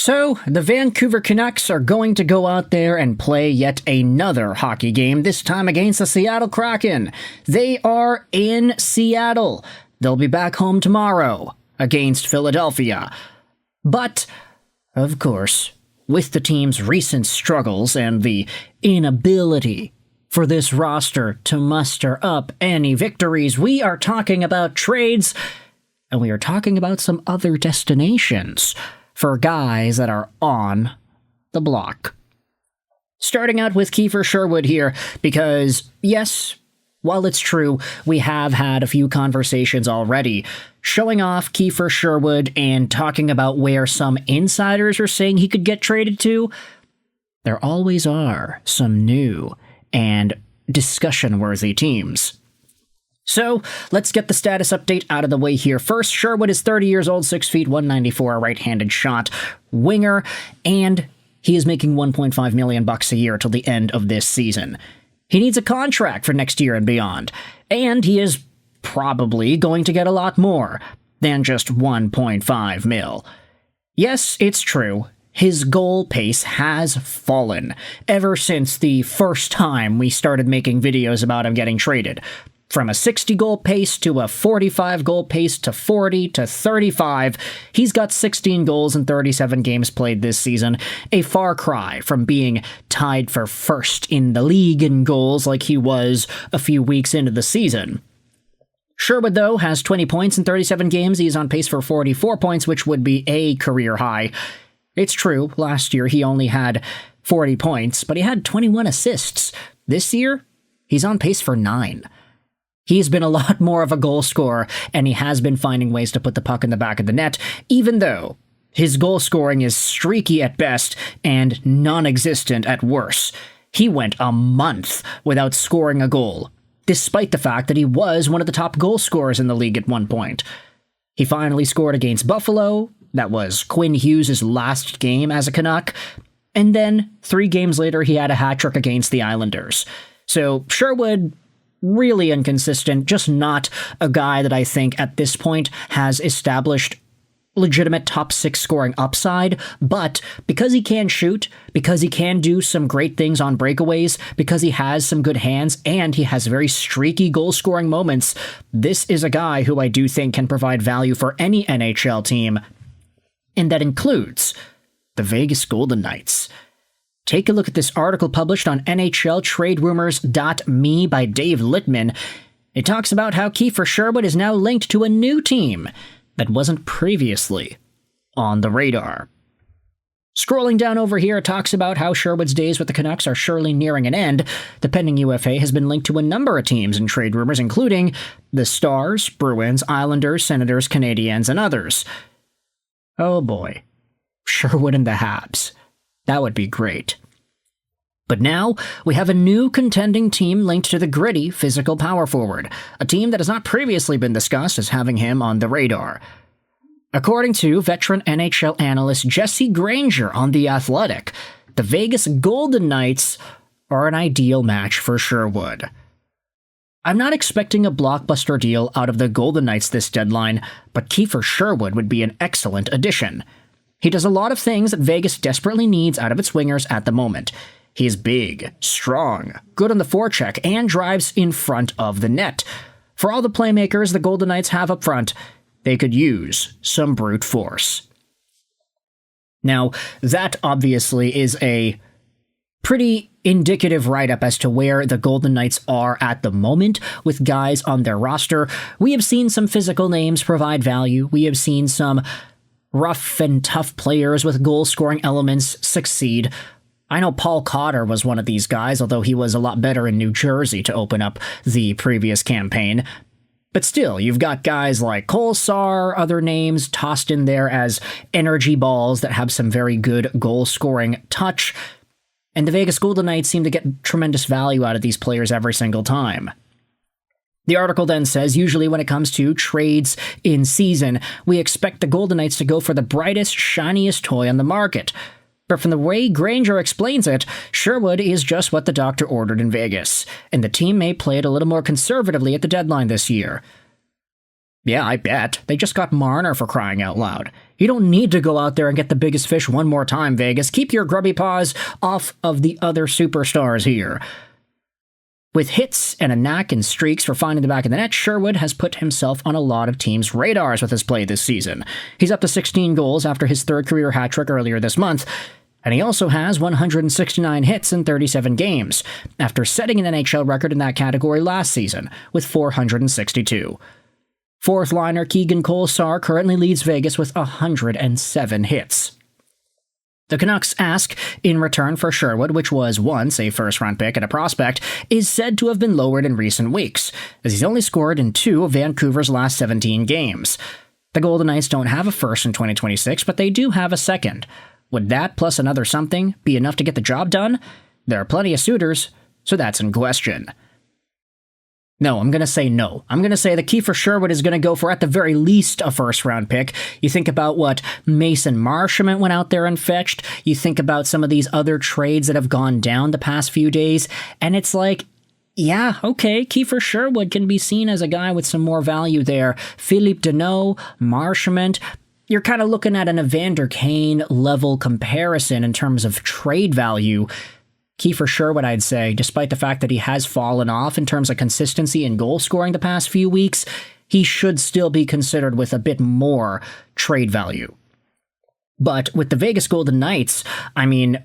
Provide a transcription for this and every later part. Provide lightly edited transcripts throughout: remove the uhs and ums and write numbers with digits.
So, the Vancouver Canucks are going to go out there and play yet another hockey game, this time against the Seattle Kraken. They are in Seattle. They'll be back home tomorrow against Philadelphia. But, of course, with the team's recent struggles and the inability for this roster to muster up any victories, we are talking about trades, and we are talking about some other destinations for guys that are on the block. Starting out with Kiefer Sherwood here, because, yes, while it's true, we have had a few conversations already showing off Kiefer Sherwood and talking about where some insiders are saying he could get traded to, there always are some new and discussion-worthy teams. So, let's get the status update out of the way here. First, Sherwood is 30 years old, 6 feet, 194, a right-handed shot winger, and he is making $1.5 million a year till the end of this season. He needs a contract for next year and beyond, and he is probably going to get a lot more than just 1.5 mil. Yes, it's true. His goal pace has fallen ever since the first time we started making videos about him getting traded. From a 60-goal pace to a 45-goal pace to 40 to 35, he's got 16 goals in 37 games played this season, a far cry from being tied for first in the league in goals like he was a few weeks into the season. Sherwood, though, has 20 points in 37 games. He's on pace for 44 points, which would be a career high. It's true, last year he only had 40 points, but he had 21 assists. This year, he's on pace for 9. He's been a lot more of a goal scorer, and he has been finding ways to put the puck in the back of the net, even though his goal scoring is streaky at best and non-existent at worst. He went a month without scoring a goal, despite the fact that he was one of the top goal scorers in the league at one point. He finally scored against Buffalo. That was Quinn Hughes' last game as a Canuck. And then, 3 games later, he had a hat-trick against the Islanders. So, Sherwood, really inconsistent, just not a guy that I think at this point has established legitimate top 6 scoring upside, but because he can shoot, because he can do some great things on breakaways, because he has some good hands, and he has very streaky goal-scoring moments, this is a guy who I do think can provide value for any NHL team, and that includes the Vegas Golden Knights. Take a look at this article published on NHLTradeRumors.me by Dave Littman. It talks about how Kiefer Sherwood is now linked to a new team that wasn't previously on the radar. Scrolling down over here, it talks about how Sherwood's days with the Canucks are surely nearing an end. The pending UFA has been linked to a number of teams in trade rumors, including the Stars, Bruins, Islanders, Senators, Canadiens, and others. Oh boy, Sherwood and the Habs. That would be great. But now, we have a new contending team linked to the gritty, physical power forward, a team that has not previously been discussed as having him on the radar. According to veteran NHL analyst Jesse Granger on The Athletic, the Vegas Golden Knights are an ideal match for Sherwood. I'm not expecting a blockbuster deal out of the Golden Knights this deadline, but Kiefer Sherwood would be an excellent addition. He does a lot of things that Vegas desperately needs out of its wingers at the moment. He is big, strong, good on the forecheck, and drives in front of the net. For all the playmakers the Golden Knights have up front, they could use some brute force. Now, that obviously is a pretty indicative write-up as to where the Golden Knights are at the moment with guys on their roster. We have seen some physical names provide value. We have seen some rough and tough players with goal-scoring elements succeed. I know Paul Cotter was one of these guys, although he was a lot better in New Jersey to open up the previous campaign. But still, you've got guys like Kolsar, other names tossed in there as energy balls that have some very good goal-scoring touch, and the Vegas Golden Knights seem to get tremendous value out of these players every single time. The article then says, usually when it comes to trades in season, we expect the Golden Knights to go for the brightest, shiniest toy on the market. But from the way Granger explains it, Sherwood is just what the doctor ordered in Vegas, and the team may play it a little more conservatively at the deadline this year. Yeah, I bet. They just got Marner, for crying out loud. You don't need to go out there and get the biggest fish one more time, Vegas. Keep your grubby paws off of the other superstars here. With hits and a knack and streaks for finding the back of the net, Sherwood has put himself on a lot of teams' radars with his play this season. He's up to 16 goals after his third career hat trick earlier this month, and he also has 169 hits in 37 games, after setting an NHL record in that category last season with 462. Fourth liner Keegan Kolesar currently leads Vegas with 107 hits. The Canucks' ask in return for Sherwood, which was once a first-round pick and a prospect, is said to have been lowered in recent weeks, as he's only scored in 2 of Vancouver's last 17 games. The Golden Knights don't have a first in 2026, but they do have a second. Would that plus another something be enough to get the job done? There are plenty of suitors, so that's in question. No, I'm going to say no. I'm going to say that Kiefer Sherwood is going to go for, at the very least, a first-round pick. You think about what Mason Marchment went out there and fetched. You think about some of these other trades that have gone down the past few days, and it's like, yeah, okay, Kiefer Sherwood can be seen as a guy with some more value there. Philippe Deneau, Marchment, you're kind of looking at an Evander Kane level comparison in terms of trade value. Kiefer Sherwood, I'd say, despite the fact that he has fallen off in terms of consistency and goal scoring the past few weeks, he should still be considered with a bit more trade value. But with the Vegas Golden Knights, I mean,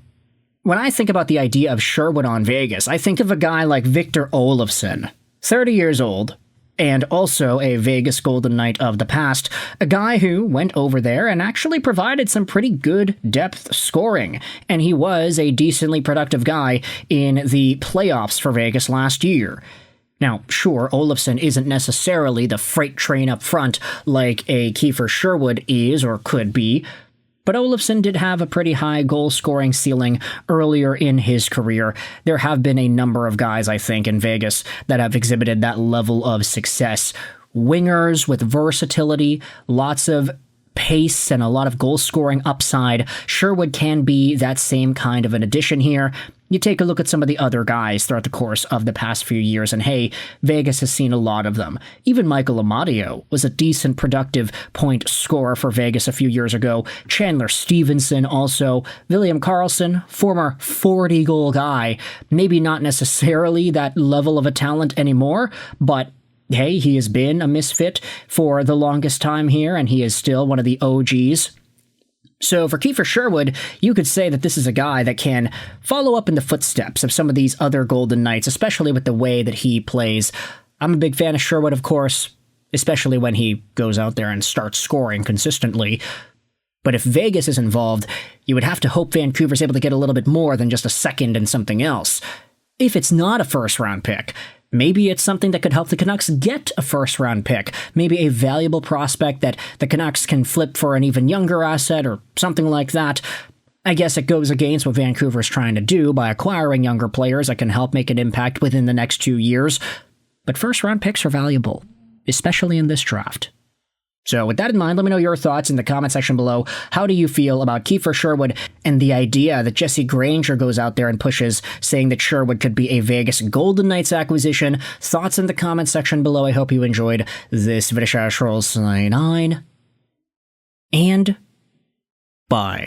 when I think about the idea of Sherwood on Vegas, I think of a guy like Victor Olofsson, 30 years old, and also a Vegas Golden Knight of the past, a guy who went over there and actually provided some pretty good depth scoring, and he was a decently productive guy in the playoffs for Vegas last year. Now, sure, Olofsson isn't necessarily the freight train up front like a Kiefer Sherwood is or could be, but Olofsson did have a pretty high goal-scoring ceiling earlier in his career. There have been a number of guys, I think, in Vegas that have exhibited that level of success. Wingers with versatility, lots of pace, and a lot of goal-scoring upside. Sherwood can be that same kind of an addition here. You take a look at some of the other guys throughout the course of the past few years, and hey, Vegas has seen a lot of them. Even Michael Amadio was a decent, productive point scorer for Vegas a few years ago. Chandler Stevenson also. William Karlsson, former 40-goal guy. Maybe not necessarily that level of a talent anymore, but hey, he has been a misfit for the longest time here, and he is still one of the OGs. So for Kiefer Sherwood, you could say that this is a guy that can follow up in the footsteps of some of these other Golden Knights, especially with the way that he plays. I'm a big fan of Sherwood, of course, especially when he goes out there and starts scoring consistently. But if Vegas is involved, you would have to hope Vancouver's able to get a little bit more than just a second and something else. If it's not a first-round pick, maybe it's something that could help the Canucks get a first-round pick, maybe a valuable prospect that the Canucks can flip for an even younger asset or something like that. I guess it goes against what Vancouver's trying to do by acquiring younger players that can help make an impact within the next 2 years. But first-round picks are valuable, especially in this draft. So with that in mind, let me know your thoughts in the comment section below. How do you feel about Kiefer Sherwood and the idea that Jesse Granger goes out there and pushes, saying that Sherwood could be a Vegas Golden Knights acquisition? Thoughts in the comment section below. I hope you enjoyed this video. And bye.